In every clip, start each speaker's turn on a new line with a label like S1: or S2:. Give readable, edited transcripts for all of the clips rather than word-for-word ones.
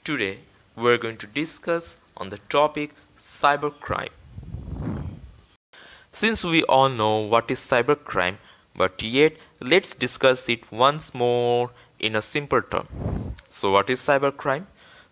S1: Today we're going to discuss on the topic cybercrime. Since we all know what is cybercrime, but yet let's discuss it once more in a simple term. So what is cybercrime?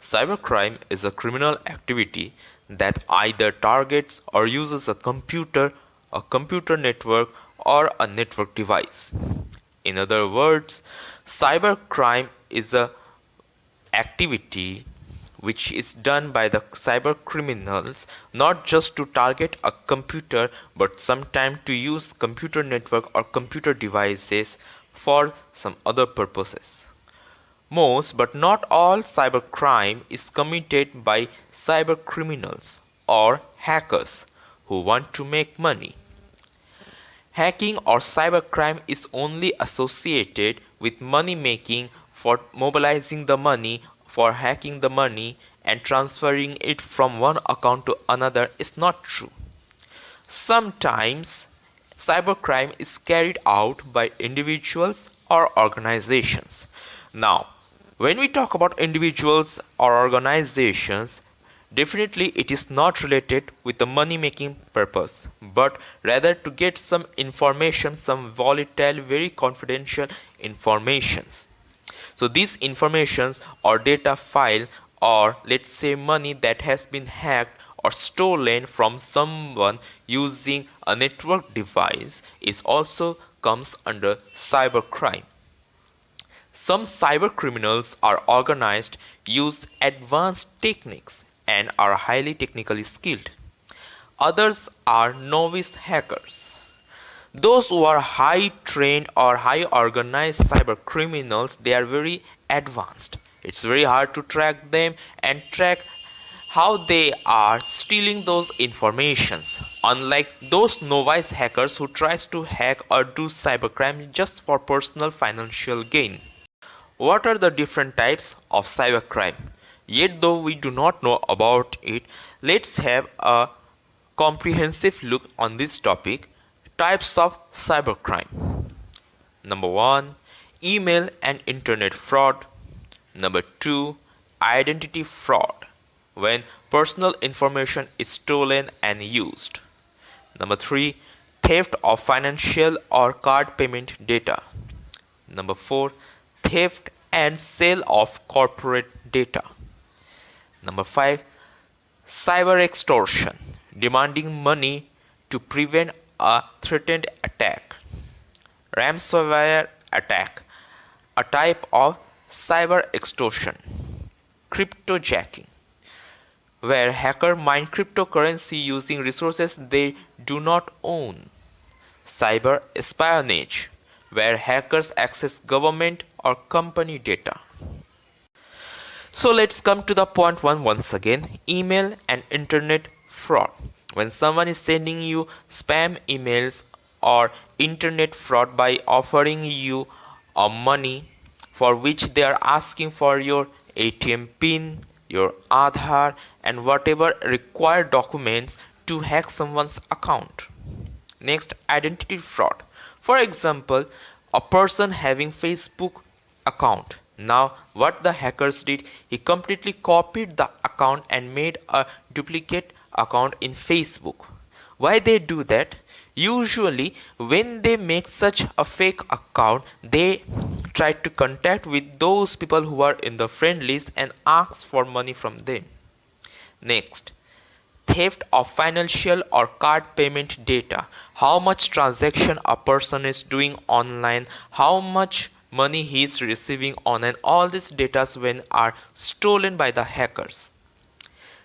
S1: Cybercrime is a criminal activity that either targets or uses a computer network, or a network device. In other words, cybercrime is a activity which is done by the cyber criminals not just to target a computer but sometimes to use computer network or computer devices for some other purposes. Most but not all cybercrime is committed by cyber criminals or hackers who want to make money. Hacking or cybercrime is only associated with money making, for mobilizing the money, for hacking the money and transferring it from one account to another is not true. Sometimes cybercrime is carried out by individuals or organizations. Now, when we talk about individuals or organizations, definitely it is not related with the money making purpose, but rather to get some information, some volatile, very confidential informations. So these informations or data file, or let's say money that has been hacked or stolen from someone using a network device, is also comes under cybercrime. Some cyber criminals are organized, use advanced techniques and are highly technically skilled. Others are novice hackers. Those who are high trained or high organized cyber criminals, they are very advanced. It's very hard to track them and track how they are stealing those informations, unlike those novice hackers who tries to hack or do cybercrime just for personal financial gain. What are the different types of cybercrime? Yet though we do not know about it, let's have a comprehensive look on this topic. Types of cybercrime. Number 1, email and internet fraud. Number 2, identity fraud, when personal information is stolen and used. Number 3, theft of financial or card payment data. Number 4, theft and sale of corporate data. Number 5, Cyberextortion, demanding money to prevent a threatened attack. Ransomware attack, a type of cyber extortion. Cryptojacking, where hackers mine cryptocurrency using resources they do not own. Cyberespionage, where hackers access government or company data. So let's come to the point one once again. Email and internet fraud, when someone is sending you spam emails, or internet fraud by offering you money for which they are asking for your ATM pin, your Aadhaar and whatever required documents to hack someone's account. Next, identity fraud. For example, a person having Facebook account. Now what the hackers did, he completely copied the account and made a duplicate account in Facebook. Why they do that? Usually when they make such a fake account, they try to contact with those people who are in the friend list and ask for money from them. Next, theft of financial or card payment data. How much transaction a person is doing online, how much money he is receiving online, all these data when are stolen by the hackers.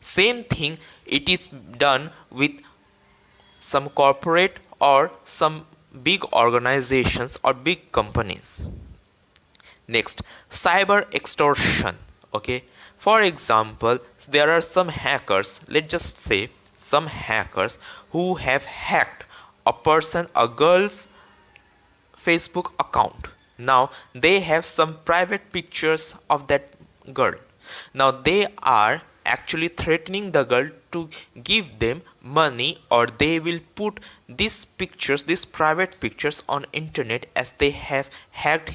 S1: Same thing it is done with some corporate or some big organizations or big companies. Next, cyber extortion. Okay, for example, there are some hackers, let's just say some hackers who have hacked a girl's Facebook account. Now they have some private pictures of that girl. Now they are actually threatening the girl to give them money, or they will put these private pictures on internet, as they have hacked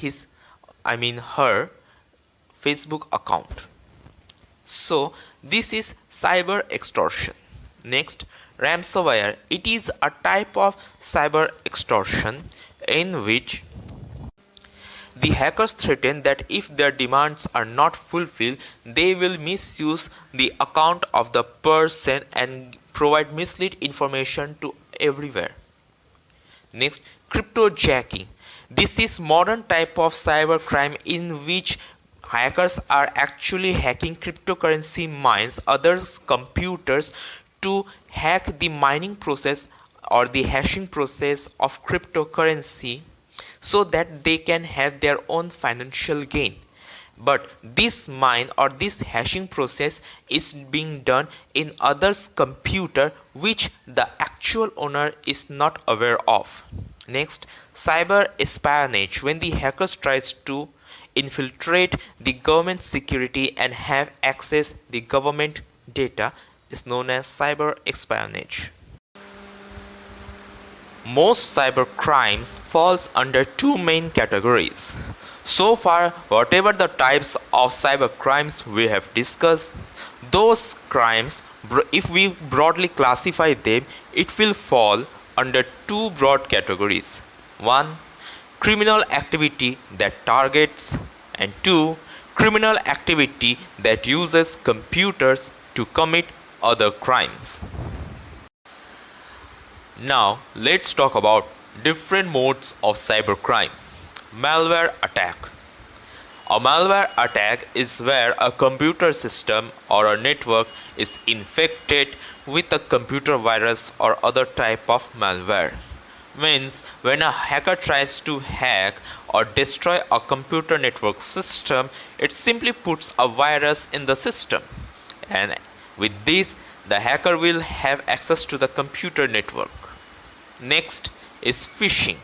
S1: her Facebook account. So this is cyber extortion. Next, ransomware. It is a type of cyber extortion in which the hackers threaten that if their demands are not fulfilled, they will misuse the account of the person and provide mislead information to everywhere. Next, cryptojacking. This is modern type of cybercrime in which hackers are actually hacking cryptocurrency mines, others computers to hack the mining process or the hashing process of cryptocurrency so that they can have their own financial gain. But this mine or this hashing process is being done in others' computer which the actual owner is not aware of. Next, cyber espionage. When the hackers tries to infiltrate the government security and have access the government data is known as cyber espionage. Most cyber crimes falls under two main categories. So far, whatever the types of cyber crimes we have discussed, those crimes, if we broadly classify them, it will fall under two broad categories. One, criminal activity that targets, and two, criminal activity that uses computers to commit other crimes. Now let's talk about different modes of cybercrime. Malware attack. A malware attack is where a computer system or a network is infected with a computer virus or other type of malware. Means when a hacker tries to hack or destroy a computer network system, it simply puts a virus in the system, and with this the hacker will have access to the computer network. Next is phishing.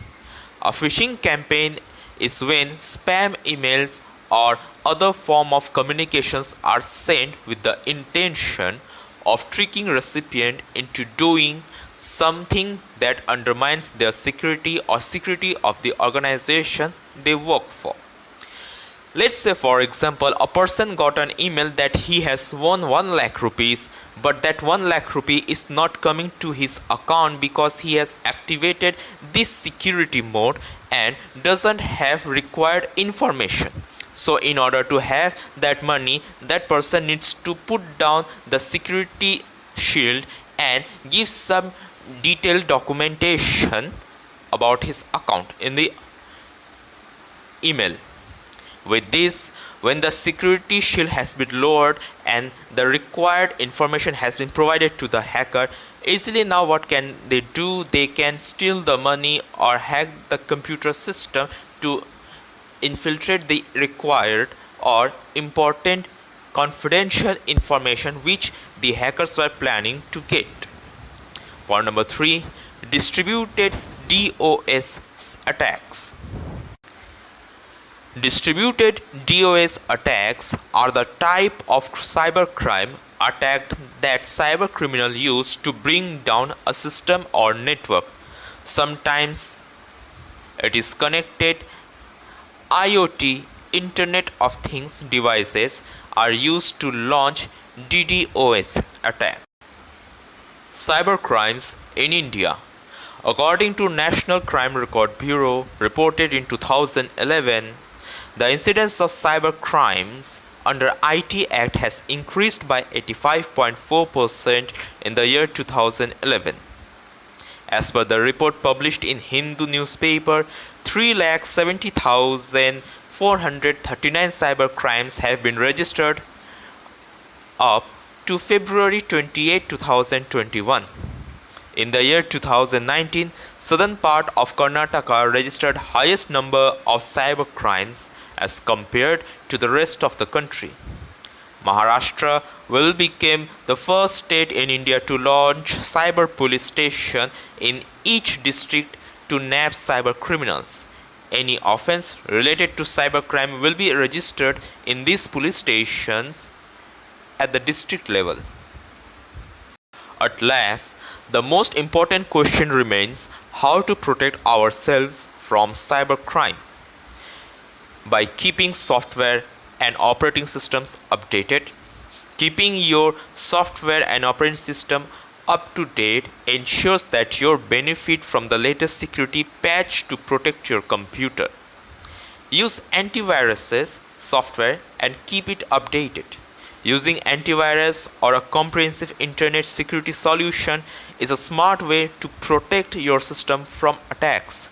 S1: A phishing campaign is when spam emails or other form of communications are sent with the intention of tricking recipient into doing something that undermines their security or security of the organization they work for. Let's say, for example, a person got an email that he has won 1 lakh rupees, but that 1 lakh rupee is not coming to his account because he has activated this security mode and doesn't have required information. So in order to have that money, that person needs to put down the security shield and give some detailed documentation about his account in the email. With this, when the security shield has been lowered and the required information has been provided to the hacker, easily now what can they do? They can steal the money or hack the computer system to infiltrate the required or important confidential information which the hackers were planning to get. Point number 3, distributed DOS attacks. Distributed DOS attacks are the type of cybercrime attack that cybercriminals use to bring down a system or network. Sometimes it is connected IoT, Internet of Things devices are used to launch DDoS attack. Cybercrimes in India. According to National Crime Record Bureau reported in 2011, the incidence of cyber crimes under IT Act has increased by 85.4% in the year 2011. As per the report published in Hindu newspaper, 3,70,439 cyber crimes have been registered up to February 28, 2021. In the year 2019, southern part of Karnataka registered highest number of cyber crimes as compared to the rest of the country. Maharashtra will become the first state in India to launch cyber police station in each district to nab cyber criminals. Any offense related to cybercrime will be registered in these police stations at the district level. At last, the most important question remains how to protect ourselves from cybercrime. By keeping software and operating systems updated, Keeping your software and operating system up to date ensures that you benefit from the latest security patch to protect your computer. Use antiviruses software and keep it updated. Using antivirus or a comprehensive internet security solution is a smart way to protect your system from attacks.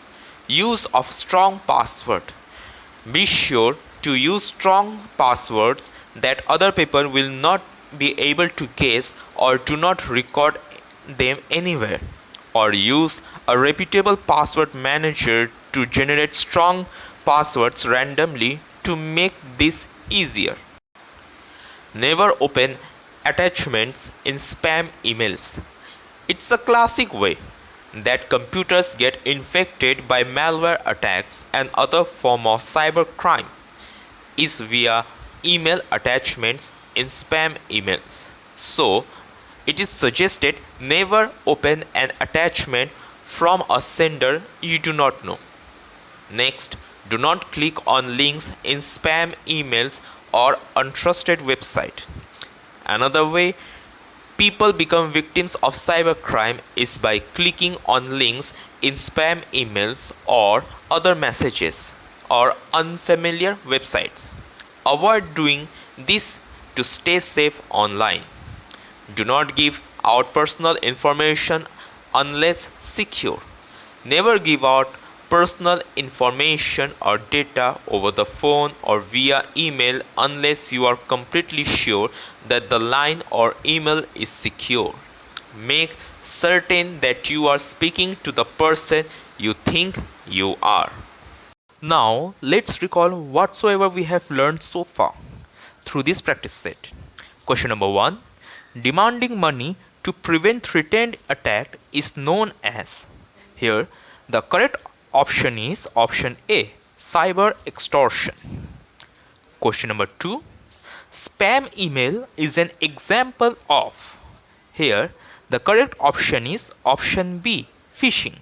S1: Use of strong password. Be sure to use strong passwords that other people will not be able to guess, or do not record them anywhere. Or use a reputable password manager to generate strong passwords randomly to make this easier. Never open attachments in spam emails. It's a classic way that computers get infected by malware attacks and other form of cybercrime is via email attachments in spam emails. So, it is suggested never open an attachment from a sender you do not know. Next, do not click on links in spam emails or untrusted website. Another way people become victims of cybercrime is by clicking on links in spam emails or other messages or unfamiliar websites. Avoid doing this to stay safe online. Do not give out personal information unless secure. Never give out personal information or data over the phone or via email unless you are completely sure that the line or email is secure. Make certain that you are speaking to the person you think you are. Now, let's recall whatsoever we have learned so far through this practice set. Question number 1. Demanding money to prevent threatened attack is known as. Here, the correct option is option A, Cyberextortion. Question number 2. Spam email is an example of. Here, the correct option is option B, phishing.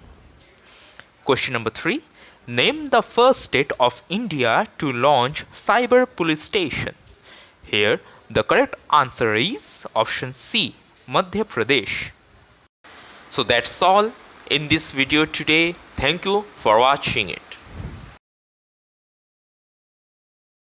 S1: Question number 3. Name the first state of India to launch cyber police station. Here, the correct answer is option C, Madhya Pradesh. So that's all in this video today. Thank you for watching it.